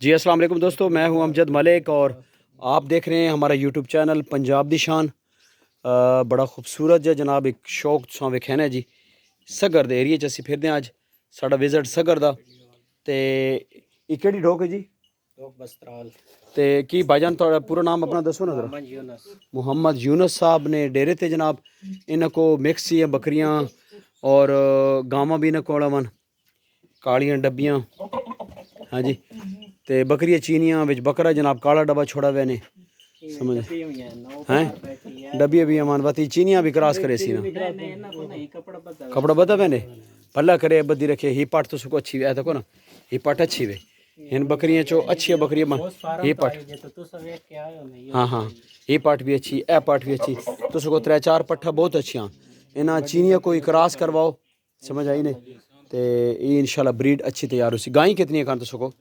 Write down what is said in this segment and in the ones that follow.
जी अस्सलाम वालेकुम दोस्तों, मैं हूं अमजद मलिक और आप देख रहे हैं हमारा यूट्यूब चैनल पंजाब दी शान। बड़ा खूबसूरत है जनाब, एक शौक तुसां वेखना है जी। सगर दे एरिए च असीं फिरदे हैं। अज साडा विजिट सगर दा ते केड़ी डोक है जी? डोक बस्तराल। ते की भाईजान थोड़ा पूरा नाम अपना दसो ना जरा। मोहम्मद यूनुस। मोहम्मद यूनुस साहब ने डेरे ते जनाब, इन्हां को मिक्स ही बकरियां और गावां भी इन्हां कोल वन, कालियां डब्बियां। हाँ जी, ते बकरियां चीनियां विच बकरा जनाब काला डब्बा छोड़ा हुआ ने, समझ हैं डब्बियां भी अमान बाती चीनियां भी क्रॉस करे सी ना कपड़ा बदा वे ने पल्ला करे बदी रखे ही पाट तो सुको अच्छी है देखो ना, ही पाट अच्छी वे इन बकरियां चो अच्छी बकरियां ही पाट। हाँ हाँ, ये पाट भी अच्छी, ए पाट भी अच्छी, तो सको 3-4 पट्ठा बहुत अच्छियां इन्हां चीनियां कोई क्रॉस करवाओ, समझ आई ने। ते ये इंशाल्लाह ब्रीड अच्छी तैयार हो सी। गाय कितनी कान तो सको?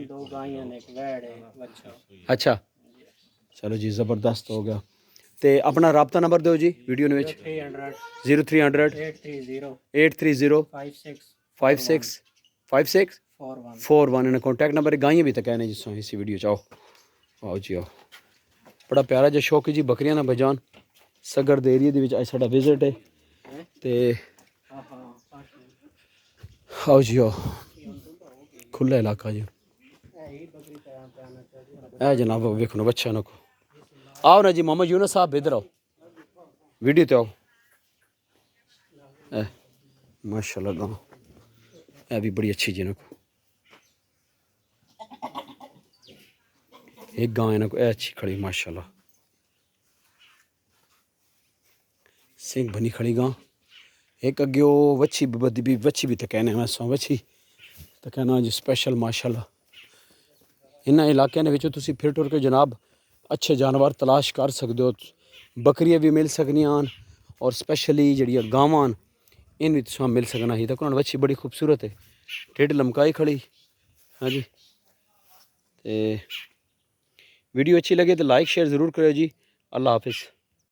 दो गायें ने, एक भेड़ है, बच्चा। अच्छा चलो जी, ज़बरदस्त हो गया। तो अपना रबता नंबर दो जी वीडियो ने 0300 830 5641 इन्हें कॉन्टैक्ट नंबर गाइयाँ भी तो कहने जिसों इसी वीडियो चाहो। आओ जी आओ, बड़ा प्यारा जो शौक है जी बकरियां ना भजान। सगर दे एरिए दे अज साडा विजिट है ते आओ जी आओ, खुला इलाका जी। ए जनाब वेखो ना बच्चा नको, आओ ना जी मोहम्मद यूनुस साहब इधर आओ, वीडियो तो आओ। माशाल्लाह गाँव ए भी बड़ी अच्छी जी नको, एक गाँव इनको ए अच्छी खड़ी माशाल्लाह, सिंह बनी खड़ी गाँ। एक अगे वो वच्छी भी वच्छी भी तो कहने मैं सौ वच्छी तो कहना जी स्पेशल माशाल्लाह। इन्होंने इलाकों के तुम फिर टुर के जनाब अच्छे जानवर तलाश कर सकते हो, बकरियां भी मिल सकनियां और स्पेशली जड़ियाँ गावां इन भी तुम मिल सकना ही। तो वच्छी बड़ी खूबसूरत है, ढिड लमकाई खड़ी। हाँ जी, तो वीडियो अच्छी लगे तो लाइक शेयर ज़रूर करो जी। अल्लाह हाफिज़।